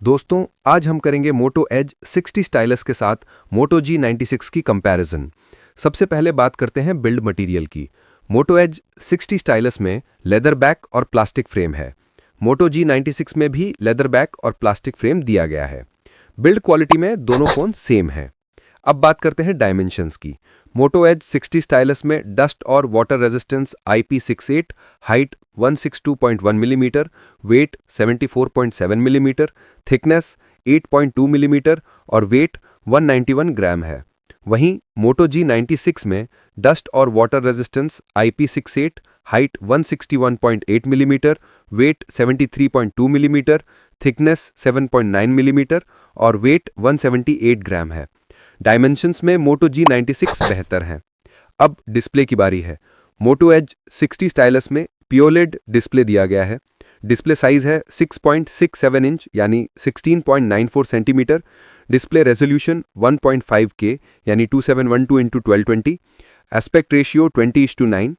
दोस्तों, आज हम करेंगे मोटो एज 60 स्टाइलस के साथ मोटो G96 की कंपैरिजन। सबसे पहले बात करते हैं बिल्ड मटेरियल की। मोटो एज 60 स्टाइलस में लेदर बैक और प्लास्टिक फ्रेम है। मोटो G96 में भी लेदर बैक और प्लास्टिक फ्रेम दिया गया है। बिल्ड क्वालिटी में दोनों फ़ोन सेम हैं। अब बात करते हैं डायमेंशंस की। मोटो एज 60 स्टाइलस में डस्ट और water resistance IP68, height 162.1 millimetre, width 74.7 millimetre, thickness 8.2 millimetre और वेट 191 ग्राम है। वहीं मोटो G96 में डस्ट और water resistance IP68, height 161.8 millimetre, width 73.2 millimetre, thickness 7.9 millimetre और वेट 178 ग्राम है। डायमेंशंस में मोटो G96 बेहतर हैं। अब डिस्प्ले की बारी है। मोटो एज 60 स्टाइलस में पियोलेड डिस्प्ले दिया गया है। डिस्प्ले साइज है 6.67 इंच यानी 16.94 सेंटीमीटर। डिस्प्ले रेजोल्यूशन 1.5K यानी 2712x1220। Aspect ratio 20:9।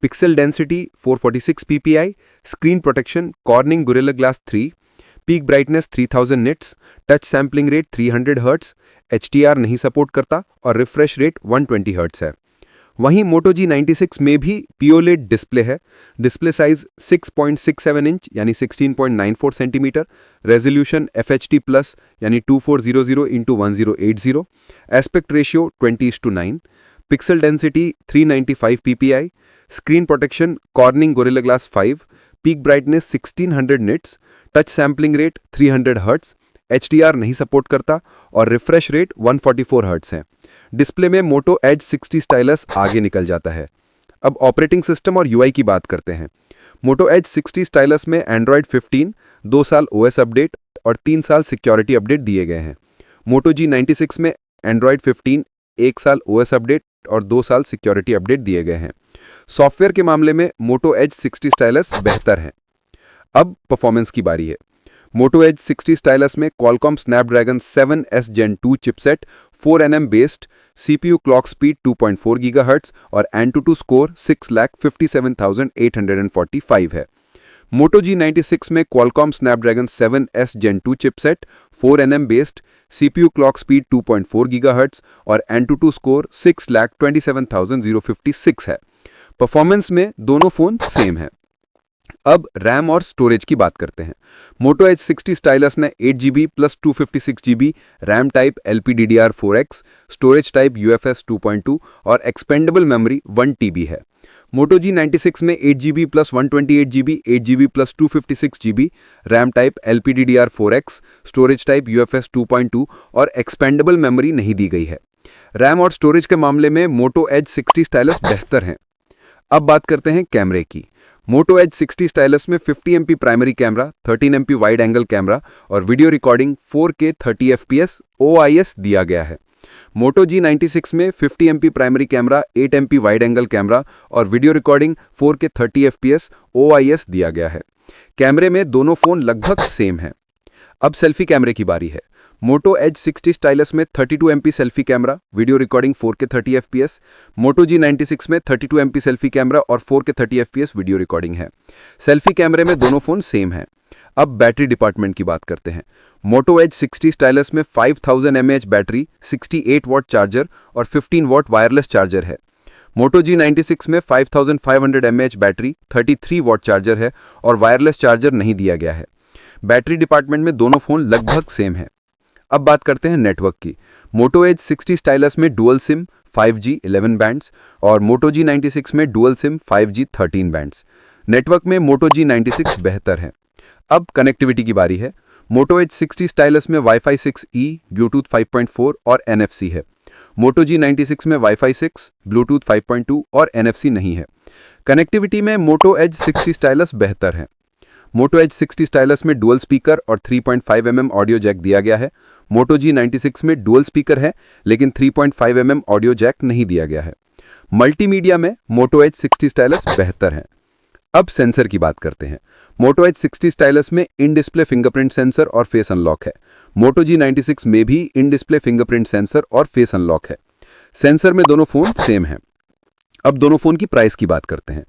Pixel density 446 ppi। Screen protection Corning Gorilla Glass 3। Peak brightness 3000 nits. Touch sampling rate 300 hertz. HDR नहीं सपोर्ट करता और रिफ्रेश रेट 120 हर्ट्स है। वहीं मोटो G96 में भी पियोलेड डिस्प्ले है। Display size 6.67 inch यानी 16.94 सेंटीमीटर। रेजोल्यूशन FHD प्लस यानी 2400x1080। Aspect ratio 20:9। Pixel density 395 ppi। Screen protection Corning Gorilla Glass 5। Peak brightness 1600 nits. Touch sampling rate 300 hertz. HDR नहीं support करता और refresh rate 144 hertz है। Display में Moto Edge 60 stylus आगे निकल जाता है। अब ऑपरेटिंग सिस्टम और UI की बात करते हैं। मोटो एज 60 स्टाइलस में एंड्रॉयड 15, 2 साल OS अपडेट और 3 साल सिक्योरिटी अपडेट दिए गए हैं। मोटो G96 में एंड्रॉयड 15, 1 साल OS अपडेट और 2 साल सिक्योरिटी अपडेट दिए गए हैं। सॉफ्टवेयर के मामले में मोटो एज 60 स्टाइलस बेहतर है। अब परफॉर्मेंस की बारी है। मोटो एज 60 स्टाइलस में Qualcomm Snapdragon 7S Gen 2 chipset, 4nm based, CPU clock speed 2.4 gigahertz और AnTuTu स्कोर 6,57,845 है। मोटो G96 में Qualcomm Snapdragon 7S Gen 2 chipset, 4nm based, CPU clock speed 2.4 gigahertz और AnTuTu स्कोर 6,27,056 है। परफॉर्मेंस में दोनों फोन सेम है। अब रैम और स्टोरेज की बात करते हैं। मोटो एज 60 स्टाइलस ने 8GB plus 256GB RAM type LPDDR4X, storage type UFS 2.2 और एक्सपेंडेबल मेमोरी 1TB है। मोटो G96 में 8GB plus 128GB, 8GB plus 256GB RAM type LPDDR4X, storage type UFS 2.2 और एक्सपेंडेबल मेमोरी नहीं दी गई है। रैम और स्टोरेज के मामले में मोटो एज 60 स्टाइलस बेहतर हैं। अब बात करते हैं कैमरे की। मोटो एज 60 स्टाइलस में 50MP primary camera, 13MP wide angle camera और video recording 4K 30 FPS OIS दिया गया है। मोटो G96 में 50MP primary camera, 8MP wide angle camera और video recording 4K 30 FPS OIS दिया गया है। कैमरे में दोनों फोन लगभग सेम हैं। अब सेल्फी कैमरे की बारी है। मोटो एज 60 स्टाइलस में 32MP selfie camera, video recording 4K 30 FPS। मोटो G96 में 32MP सेल्फी कैमरा और 4K 30 FPS वीडियो रिकॉर्डिंग है। सेल्फी कैमरे में दोनों फोन सेम हैं। अब बैटरी डिपार्टमेंट की बात करते हैं। मोटो एज 60 स्टाइलस में 5000 mAh बैटरी, 68 वॉट चार्जर और 15 वॉट वायरलेस चार्जर है। मोटो G96 में 5500 mAh बैटरी, 33 वॉट चार्जर है और वायरलेस चार्जर नहीं दिया गया है। बैटरी डिपार्टमेंट में दोनों फोन लगभग सेम है। अब बात करते हैं नेटवर्क की। मोटो एज 60 स्टाइलस में डुअल सिम 5G 11 बैंड्स और मोटो G96 में dual SIM 5G 13 bands. Network में मोटो G96 बेहतर है। अब कनेक्टिविटी की बारी है। मोटो एज 60 स्टाइलस में वाईफाई 6E, ब्लूटूथ 5.4 और NFC है। मोटो G96 में वाईफाई 6, ब्लूटूथ 5.2 और NFC नहीं है। कनेक्टिविटी में मोटो एज 60 स्टाइलस बेहतर है। मोटो एज 60 स्टाइलस में डुअल स्पीकर और 3.5mm ऑडियो जैक दिया गया है। मोटो G96 में डुअल स्पीकर है लेकिन 3.5mm ऑडियो जैक नहीं दिया गया है। मल्टीमीडिया में मोटो एज 60 स्टाइलस बेहतर है। अब सेंसर की बात करते हैं। मोटो एज 60 स्टाइलस में इन डिस्प्ले फिंगरप्रिंट सेंसर और फेस अनलॉक है। मोटो G96 में भी इन डिस्प्ले फिंगरप्रिंट सेंसर और फेस अनलॉक है। सेंसर में दोनों फोन सेम हैं। अब दोनों फोन की प्राइस की बात करते हैं।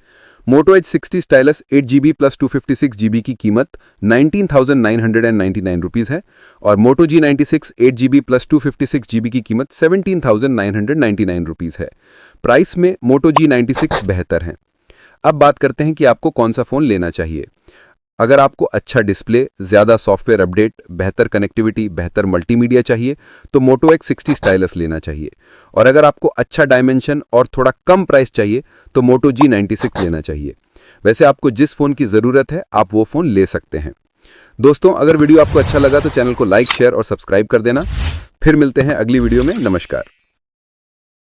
मोटो Edge 60 stylus 8GB plus 256GB की कीमत 19,999 रुपीज़ है और मोटो G96 8GB प्लस 256GB की कीमत 17,999 रुपीज़ है। प्राइस में मोटो G96 बेहतर है। अब बात करते हैं कि आपको कौन सा फ़ोन लेना चाहिए। अगर आपको अच्छा डिस्प्ले, ज़्यादा सॉफ्टवेयर अपडेट, बेहतर कनेक्टिविटी, बेहतर मल्टीमीडिया चाहिए तो मोटो X60 स्टाइलस लेना चाहिए। और अगर आपको अच्छा डायमेंशन और थोड़ा कम प्राइस चाहिए तो मोटो G96 लेना चाहिए। वैसे आपको जिस फ़ोन की ज़रूरत है आप वो फ़ोन ले सकते हैं। दोस्तों, अगर वीडियो आपको अच्छा लगा तो चैनल को लाइक, शेयर और सब्सक्राइब कर देना। फिर मिलते हैं अगली वीडियो में। नमस्कार।